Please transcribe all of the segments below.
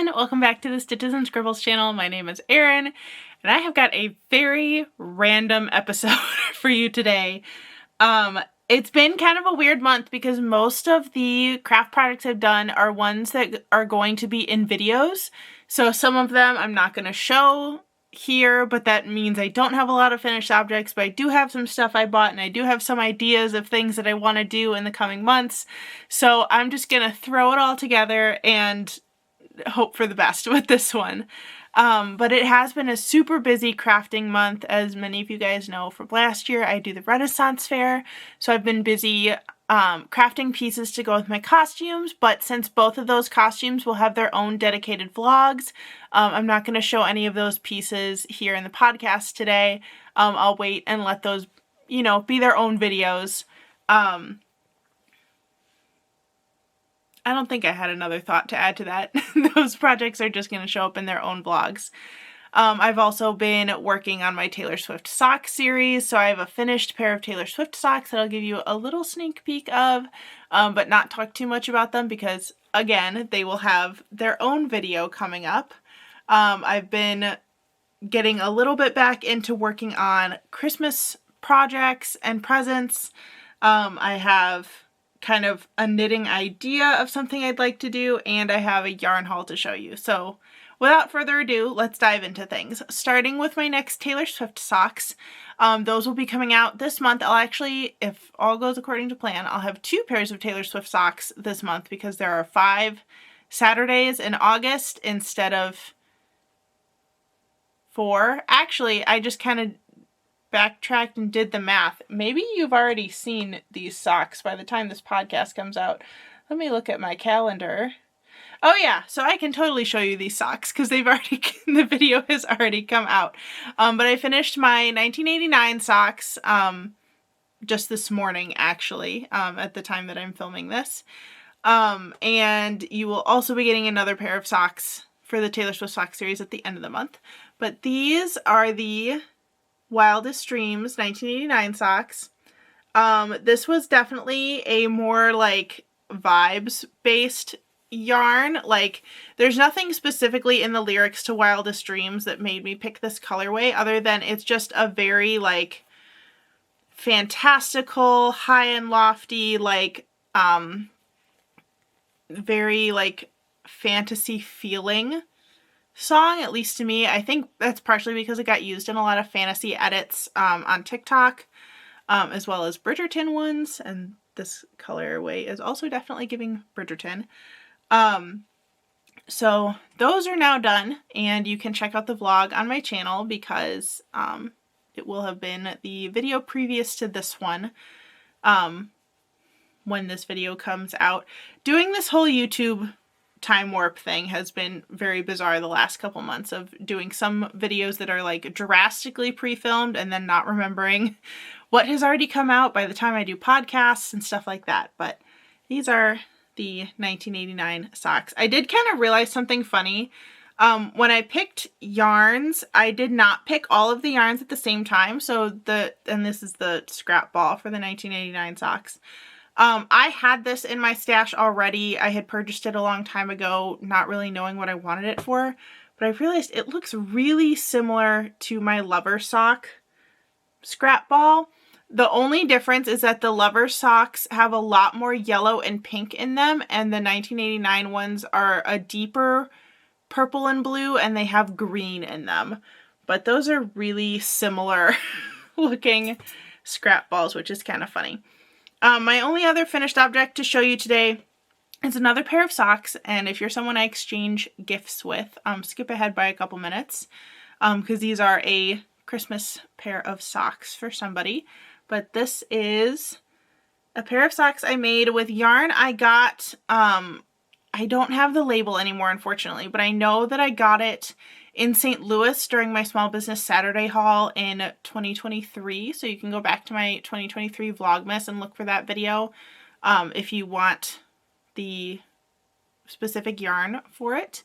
everyone! Welcome back to the Stitches and Scribbles channel. My name is Erin, and I have got a very random episode for you today. It's been kind of a weird month because most of the craft projects I've done are ones that are going to be in videos. So some of them I'm not going to show here, but that means I don't have a lot of finished objects, but I do have some stuff I bought and I do have some ideas of things that I want to do in the coming months. So I'm just going to throw it all together and hope for the best with this one. But it has been a super busy crafting month. As many of you guys know from last year, I do the Renaissance Fair, so I've been busy crafting pieces to go with my costumes, but since both of those costumes will have their own dedicated vlogs, I'm not going to show any of those pieces here in the podcast today. I'll wait and let those, be their own videos. I don't think I had another thought to add to that. Those projects are just going to show up in their own vlogs. I've also been working on my Taylor Swift sock series, so I have a finished pair of Taylor Swift socks that I'll give you a little sneak peek of, but not talk too much about them because, again, they will have their own video coming up. I've been getting a little bit back into working on Christmas projects and presents. I have kind of a knitting idea of something I'd like to do, and I have a yarn haul to show you. So without further ado, let's dive into things. Starting with my next Taylor Swift socks. Those will be coming out this month. I'll actually, if all goes according to plan, I'll have 2 pairs of Taylor Swift socks this month because there are 5 Saturdays in August instead of 4. Actually, I just kind of backtracked and did the math. Maybe you've already seen these socks by the time this podcast comes out. Let me look at my calendar. Oh yeah, so I can totally show you these socks because the video has already come out. But I finished my 1989 socks just this morning, actually, at the time that I'm filming this. And you will also be getting another pair of socks for the Taylor Swift sock series at the end of the month. But these are the Wildest Dreams 1989 socks. This was definitely a more like vibes based yarn. Like there's nothing specifically in the lyrics to Wildest Dreams that made me pick this colorway other than it's just a very like fantastical, high and lofty, like very like fantasy feeling song, at least to me. I think that's partially because it got used in a lot of fantasy edits on TikTok, as well as Bridgerton ones, and this colorway is also definitely giving Bridgerton. So those are now done, and you can check out the vlog on my channel because it will have been the video previous to this one when this video comes out. Doing this whole YouTube time warp thing has been very bizarre the last couple months of doing some videos that are like drastically pre-filmed and then not remembering what has already come out by the time I do podcasts and stuff like that. But these are the 1989 socks. I did kind of realize something funny. When I picked yarns, I did not pick all of the yarns at the same time. And this is the scrap ball for the 1989 socks. I had this in my stash already. I had purchased it a long time ago, not really knowing what I wanted it for, but I realized it looks really similar to my Lover sock scrap ball. The only difference is that the Lover socks have a lot more yellow and pink in them, and the 1989 ones are a deeper purple and blue, and they have green in them. But those are really similar looking scrap balls, which is kind of funny. My only other finished object to show you today is another pair of socks, and if you're someone I exchange gifts with, skip ahead by a couple minutes, because these are a Christmas pair of socks for somebody. But this is a pair of socks I made with yarn I got, I don't have the label anymore, unfortunately, but I know that I got it in St. Louis during my Small Business Saturday haul in 2023. So you can go back to my 2023 Vlogmas and look for that video if you want the specific yarn for it.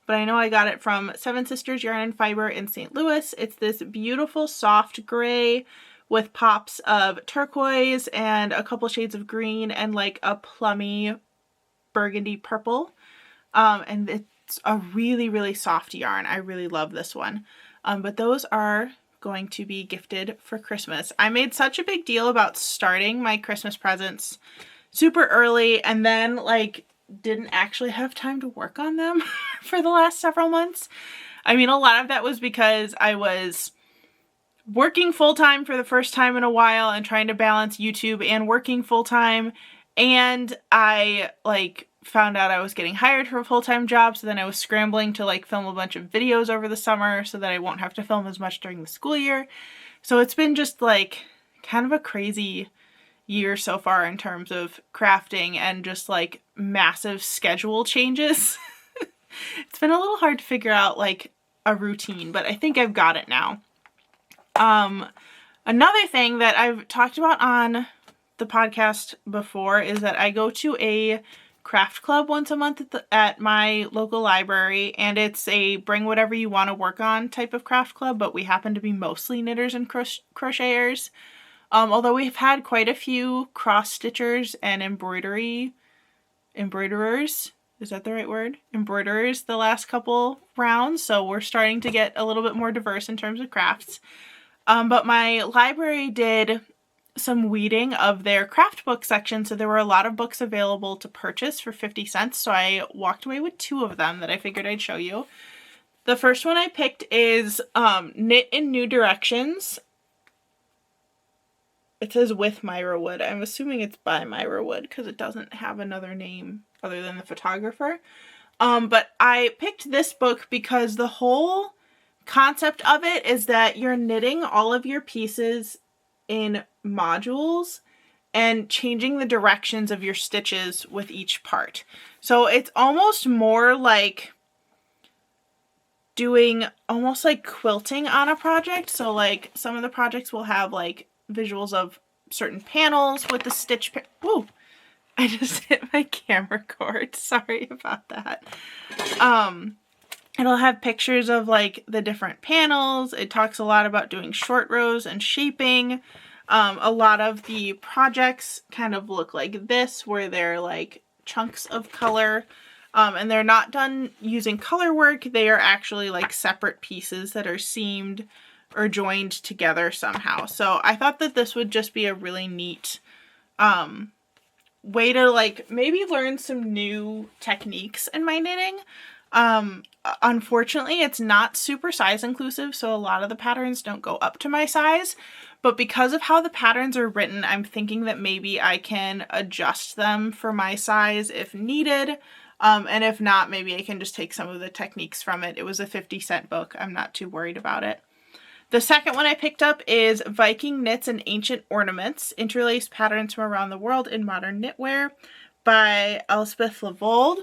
But I know I got it from Seven Sisters Yarn and Fiber in St. Louis. It's this beautiful soft gray with pops of turquoise and a couple shades of green and like a plummy burgundy purple. And It's a really, really soft yarn. I really love this one. But those are going to be gifted for Christmas. I made such a big deal about starting my Christmas presents super early and then like didn't actually have time to work on them for the last several months. I mean, a lot of that was because I was working full-time for the first time in a while and trying to balance YouTube and working full-time, and I like found out I was getting hired for a full-time job, so then I was scrambling to like film a bunch of videos over the summer so that I won't have to film as much during the school year. So it's been just like kind of a crazy year so far in terms of crafting and just like massive schedule changes. It's been a little hard to figure out like a routine, but I think I've got it now. Another thing that I've talked about on the podcast before is that I go to a craft club once a month at my local library, and it's a bring whatever you want to work on type of craft club, but we happen to be mostly knitters and crocheters. Although we've had quite a few cross-stitchers and embroiderers, is that the right word? Embroiderers the last couple rounds, so we're starting to get a little bit more diverse in terms of crafts. But my library did some weeding of their craft book section, so there were a lot of books available to purchase for 50 cents, so I walked away with 2 of them that I figured I'd show you. The first one I picked is Knit in New Directions. It says with Myra Wood. I'm assuming it's by Myra Wood because it doesn't have another name other than the photographer. But I picked this book because the whole concept of it is that you're knitting all of your pieces in modules and changing the directions of your stitches with each part. So it's almost more like doing almost like quilting on a project. So like some of the projects will have like visuals of certain panels with the stitch. Whoa! I just hit my camera cord. Sorry about that. It'll have pictures of like the different panels. It talks a lot about doing short rows and shaping. A lot of the projects kind of look like this, where they're like chunks of color. And they're not done using color work. They are actually like separate pieces that are seamed or joined together somehow. So I thought that this would just be a really neat way to like maybe learn some new techniques in my knitting. Unfortunately, it's not super size inclusive, so a lot of the patterns don't go up to my size. But because of how the patterns are written, I'm thinking that maybe I can adjust them for my size if needed. And if not, maybe I can just take some of the techniques from it. It was a 50-cent book. I'm not too worried about it. The second one I picked up is Viking Knits and Ancient Ornaments, Interlaced Patterns from Around the World in Modern Knitwear by Elspeth Levold.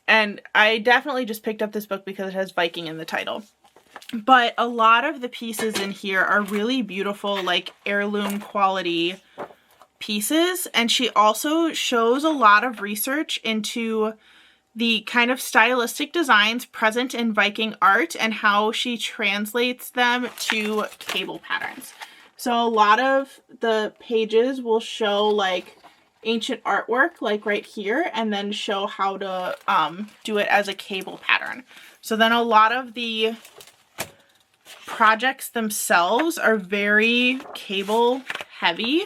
And I definitely just picked up this book because it has Viking in the title. But a lot of the pieces in here are really beautiful, like heirloom quality pieces. And she also shows a lot of research into the kind of stylistic designs present in Viking art and how she translates them to cable patterns. So a lot of the pages will show like ancient artwork, like right here, and then show how to do it as a cable pattern. So then a lot of the projects themselves are very cable heavy.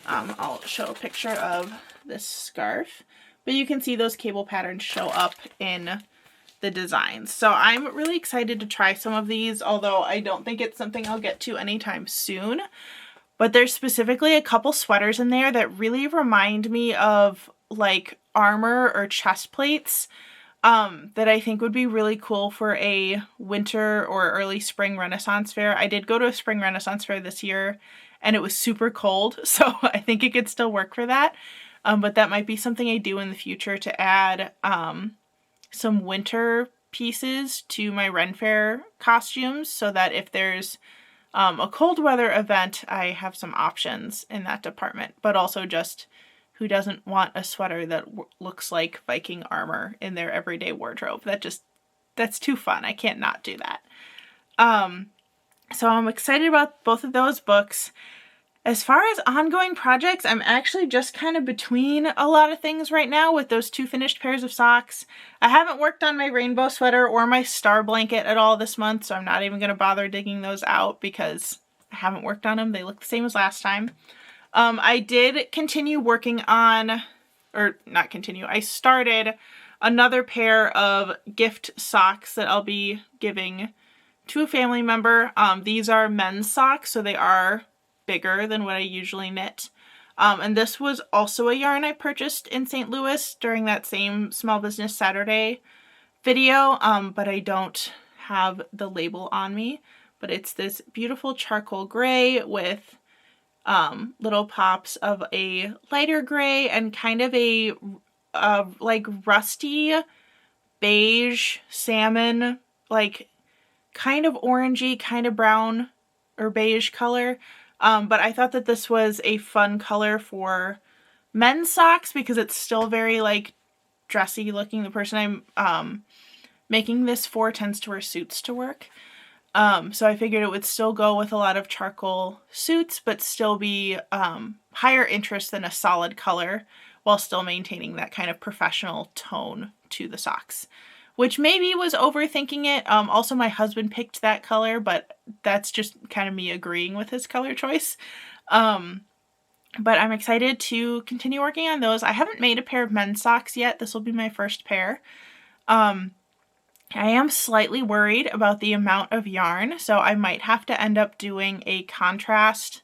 I'll show a picture of this scarf. But you can see those cable patterns show up in the designs. So I'm really excited to try some of these, although I don't think it's something I'll get to anytime soon. But there's specifically a couple sweaters in there that really remind me of like armor or chest plates that I think would be really cool for a winter or early spring Renaissance fair. I did go to a spring Renaissance fair this year and it was super cold, so I think it could still work for that. But that might be something I do in the future to add some winter pieces to my Ren Fair costumes so that if there's a cold weather event, I have some options in that department. But also just who doesn't want a sweater that looks like Viking armor in their everyday wardrobe? That's too fun. I can't not do that. So I'm excited about both of those books. As far as ongoing projects, I'm actually just kind of between a lot of things right now with those 2 finished pairs of socks. I haven't worked on my rainbow sweater or my star blanket at all this month, so I'm not even going to bother digging those out because I haven't worked on them. They look the same as last time. I did continue working on, or not continue, I started another pair of gift socks that I'll be giving to a family member. These are men's socks, so they are bigger than what I usually knit. And this was also a yarn I purchased in St. Louis during that same Small Business Saturday video, but I don't have the label on me. But it's this beautiful charcoal gray with little pops of a lighter gray and kind of a like rusty beige salmon, like kind of orangey, kind of brown or beige color. But I thought that this was a fun color for men's socks because it's still very like dressy looking. The person I'm making this for tends to wear suits to work. So I figured it would still go with a lot of charcoal suits, but still be higher interest than a solid color while still maintaining that kind of professional tone to the socks, which maybe was overthinking it. Also, my husband picked that color, but that's just kind of me agreeing with his color choice. But I'm excited to continue working on those. I haven't made a pair of men's socks yet. This will be my first pair. I am slightly worried about the amount of yarn, so I might have to end up doing a contrast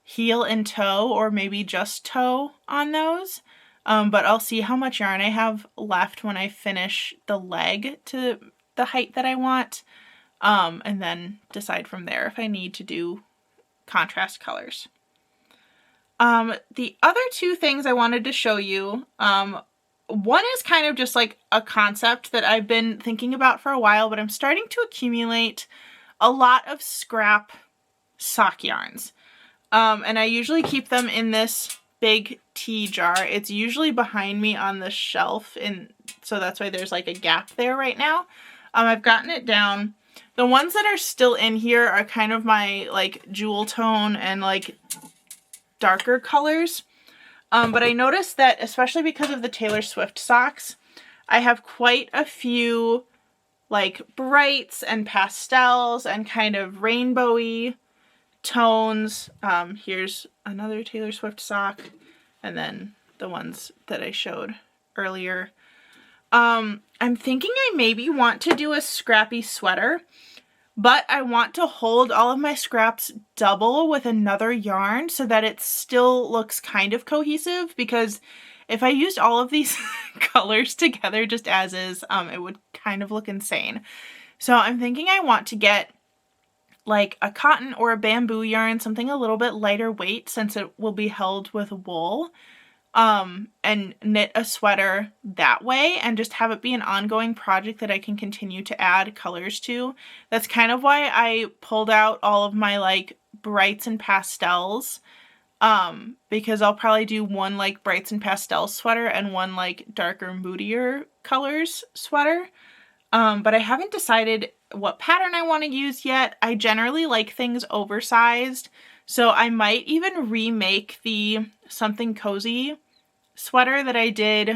heel and toe, or maybe just toe on those. But I'll see how much yarn I have left when I finish the leg to the height that I want, and then decide from there if I need to do contrast colors. The other 2 things I wanted to show you, one is kind of just like a concept that I've been thinking about for a while, but I'm starting to accumulate a lot of scrap sock yarns. And I usually keep them in this big tea jar. It's usually behind me on the shelf, and so that's why there's like a gap there right now. I've gotten it down. The ones that are still in here are kind of my like jewel tone and like darker colors. But I noticed that, especially because of the Taylor Swift socks, I have quite a few like brights and pastels and kind of rainbowy tones. Here's another Taylor Swift sock, and then the ones that I showed earlier. I'm thinking I maybe want to do a scrappy sweater, but I want to hold all of my scraps double with another yarn so that it still looks kind of cohesive, because if I used all of these colors together just as is, it would kind of look insane. So I'm thinking I want to get like a cotton or a bamboo yarn, something a little bit lighter weight since it will be held with wool, and knit a sweater that way and just have it be an ongoing project that I can continue to add colors to. That's kind of why I pulled out all of my like brights and pastels, because I'll probably do one like brights and pastels sweater and one like darker, moodier colors sweater. But I haven't decided what pattern I want to use yet. I generally like things oversized, so I might even remake the Something Cozy sweater that I did,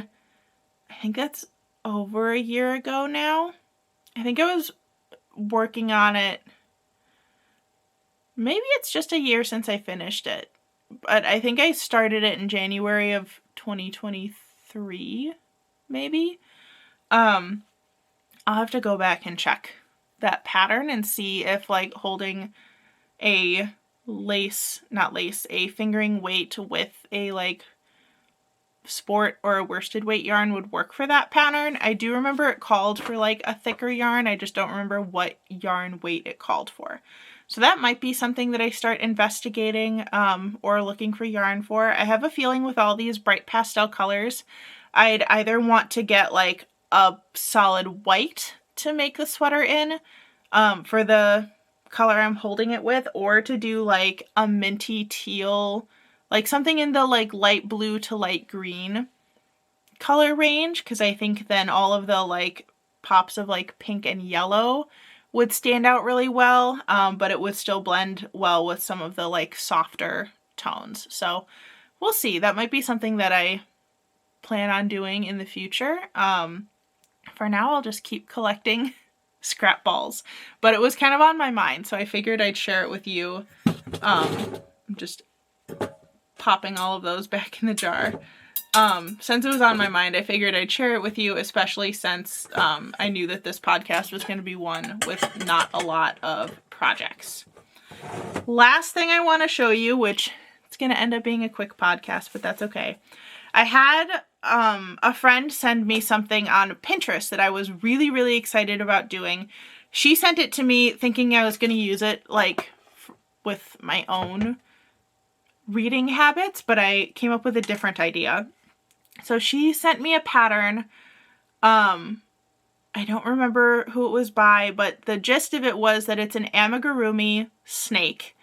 I think that's over a year ago now. I think I was working on it, maybe it's just a year since I finished it, but I think I started it in January of 2023, maybe. I'll have to go back and check that pattern and see if like holding a a fingering weight with a like sport or a worsted weight yarn would work for that pattern. I do remember it called for like a thicker yarn. I just don't remember what yarn weight it called for. So that might be something that I start investigating or looking for yarn for. I have a feeling with all these bright pastel colors, I'd either want to get like a solid white to make the sweater in for the color I'm holding it with, or to do like a minty teal, like something in the like light blue to light green color range, because I think then all of the like pops of like pink and yellow would stand out really well, but it would still blend well with some of the like softer tones. So we'll see. That might be something that I plan on doing in the future. For now, I'll just keep collecting scrap balls. But it was kind of on my mind, so I figured I'd share it with you. I'm just popping all of those back in the jar. Since it was on my mind, I figured I'd share it with you, especially since I knew that this podcast was going to be one with not a lot of projects. Last thing I want to show you, which it's going to end up being a quick podcast, but that's okay. I had a friend send me something on Pinterest that I was really, really excited about doing. She sent it to me thinking I was going to use it like with my own reading habits, but I came up with a different idea. So she sent me a pattern. I don't remember who it was by, but the gist of it was that it's an amigurumi snake.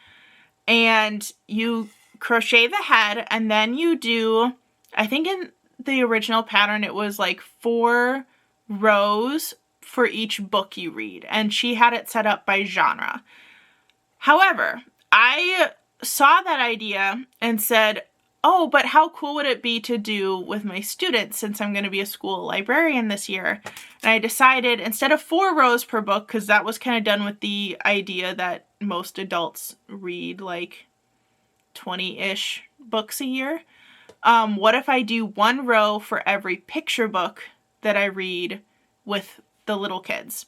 And you crochet the head, and then you do, I think in the original pattern it was like 4 rows for each book you read. And she had it set up by genre. However, I saw that idea and said, oh, but how cool would it be to do with my students since I'm going to be a school librarian this year? And I decided instead of 4 rows per book, because that was kind of done with the idea that most adults read like 20-ish books a year. What if I do 1 row for every picture book that I read with the little kids?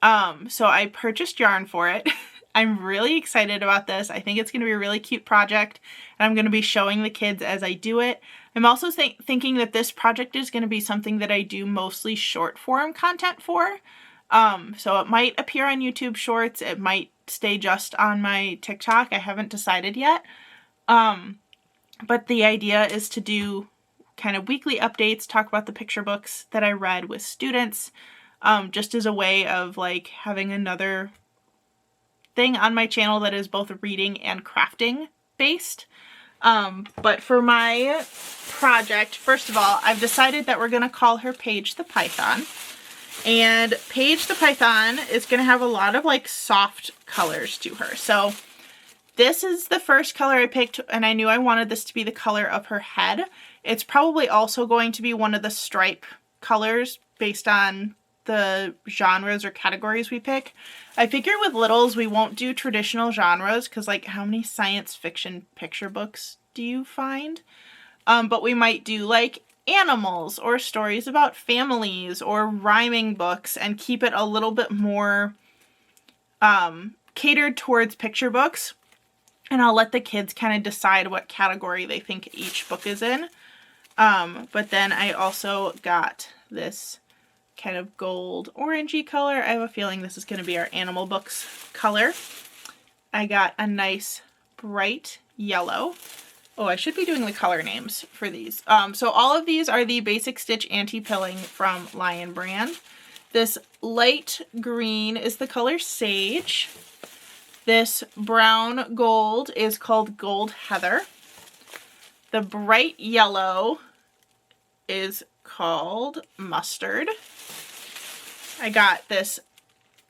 So I purchased yarn for it. I'm really excited about this. I think it's going to be a really cute project, and I'm going to be showing the kids as I do it. I'm also thinking that this project is going to be something that I do mostly short form content for. So it might appear on YouTube Shorts. It might stay just on my TikTok. I haven't decided yet. But the idea is to do kind of weekly updates, talk about the picture books that I read with students, just as a way of like having another thing on my channel that is both reading and crafting based. But for my project, first of all, I've decided that we're going to call her Paige the Python. And Paige the Python is going to have a lot of like soft colors to her. So this is the first color I picked, and I knew I wanted this to be the color of her head. It's probably also going to be one of the stripe colors based on the genres or categories we pick. I figure with littles we won't do traditional genres because like how many science fiction picture books do you find? But we might do like animals or stories about families or rhyming books and keep it a little bit more catered towards picture books. And I'll let the kids kind of decide what category they think each book is in. But then I also got this kind of gold orangey color. I have a feeling this is going to be our animal books color. I got a nice bright yellow. Oh, I should be doing the color names for these. So all of these are the Basic Stitch Anti-Pilling from Lion Brand. This light green is the color Sage. This brown gold is called Gold Heather. The bright yellow is called Mustard. I got this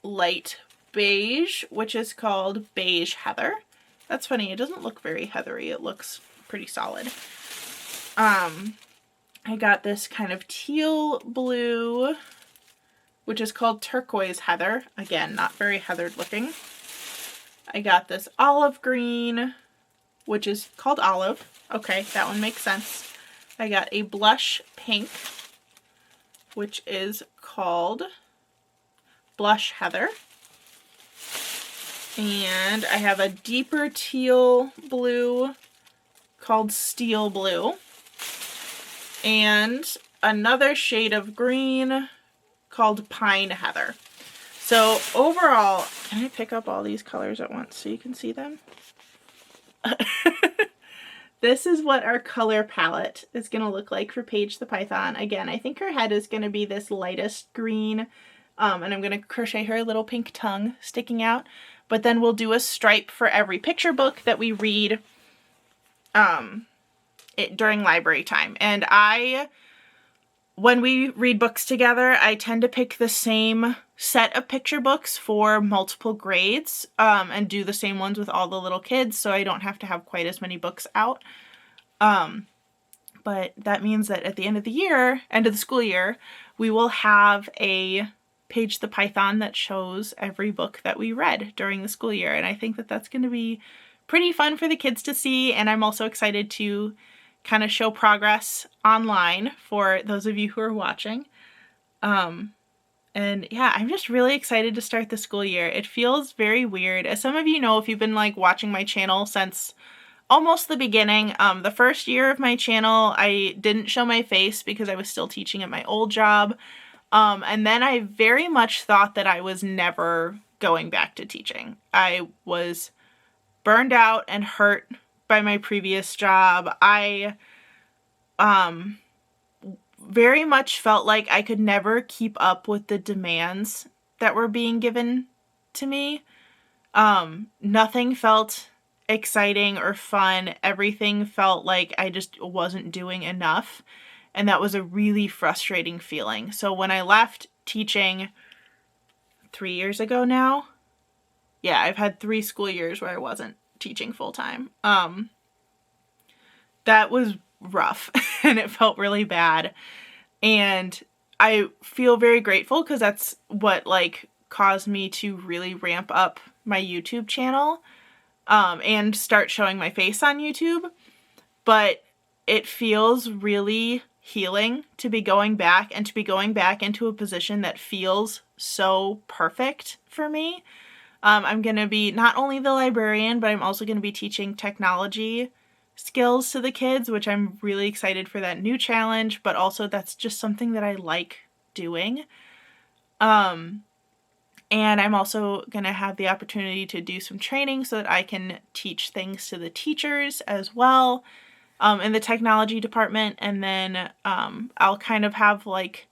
light beige, which is called Beige Heather. That's funny, it doesn't look very heathery, it looks pretty solid. I got this kind of teal blue, which is called Turquoise Heather. Again, not very heathered looking. I got this olive green, which is called Olive. Okay, that one makes sense. I got a blush pink, which is called Blush Heather. And I have a deeper teal blue called Steel Blue. And another shade of green called Pine Heather. So overall, can I pick up all these colors at once so you can see them? This is what our color palette is going to look like for Paige the Python. Again, I think her head is going to be this lightest green, and I'm going to crochet her little pink tongue sticking out. But then we'll do a stripe for every picture book that we read during library time. And I when we read books together, I tend to pick the same set of picture books for multiple grades, and do the same ones with all the little kids, so I don't have to have quite as many books out. But that means that at the end of the school year, we will have a Page the Python that shows every book that we read during the school year. And I think that that's going to be pretty fun for the kids to see. And I'm also excited to kind of show progress online for those of you who are watching. And yeah, I'm just really excited to start the school year. It feels very weird. As some of you know, if you've been like watching my channel since almost the beginning, the first year of my channel, I didn't show my face because I was still teaching at my old job. And then I very much thought that I was never going back to teaching. I was burned out and hurt by my previous job. I very much felt like I could never keep up with the demands that were being given to me. Nothing felt exciting or fun. Everything felt like I just wasn't doing enough. And that was a really frustrating feeling. So when I left teaching 3 years ago now, yeah, I've had 3 school years where I wasn't teaching full time. That was rough and it felt really bad. And I feel very grateful because that's what like caused me to really ramp up my YouTube channel, and start showing my face on YouTube. But it feels really healing to be going back and to be going back into a position that feels so perfect for me. I'm going to be not only the librarian, but I'm also going to be teaching technology skills to the kids, which I'm really excited for that new challenge, but also that's just something that I like doing. And I'm also going to have the opportunity to do some training so that I can teach things to the teachers as well, in the technology department. And then I'll kind of have like,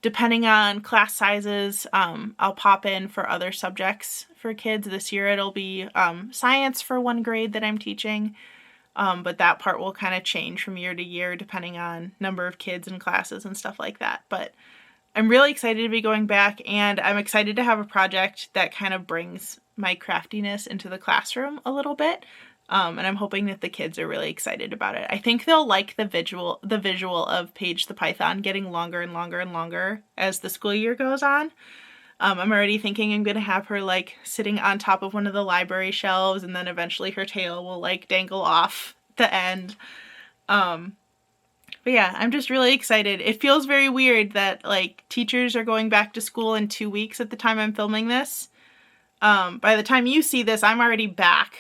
depending on class sizes, I'll pop in for other subjects for kids. This year it'll be science for 1 grade that I'm teaching, but that part will kind of change from year to year depending on number of kids and classes and stuff like that. But I'm really excited to be going back, and I'm excited to have a project that kind of brings my craftiness into the classroom a little bit. And I'm hoping that the kids are really excited about it. I think they'll like the visual of Paige the Python getting longer and longer and longer as the school year goes on. I'm already thinking I'm going to have her like sitting on top of one of the library shelves, and then eventually her tail will like dangle off the end. But yeah, I'm just really excited. It feels very weird that like teachers are going back to school in 2 weeks at the time I'm filming this. By the time you see this, I'm already back,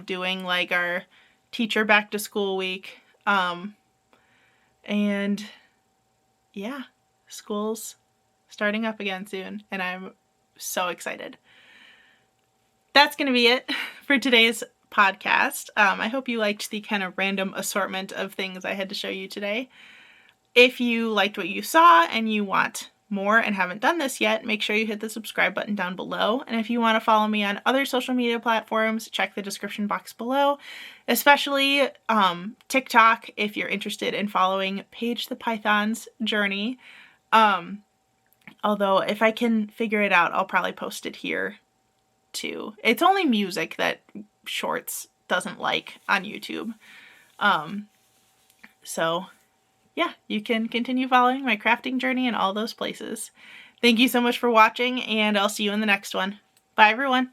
doing like our teacher back to school week. And yeah, school's starting up again soon, and I'm so excited. That's going to be it for today's podcast. I hope you liked the kind of random assortment of things I had to show you today. If you liked what you saw and you want more and haven't done this yet, make sure you hit the subscribe button down below. And if you want to follow me on other social media platforms, check the description box below, especially TikTok if you're interested in following Paige the Python's journey. Although if I can figure it out, I'll probably post it here too. It's only music that Shorts doesn't like on YouTube. So yeah, you can continue following my crafting journey in all those places. Thank you so much for watching, and I'll see you in the next one. Bye, everyone.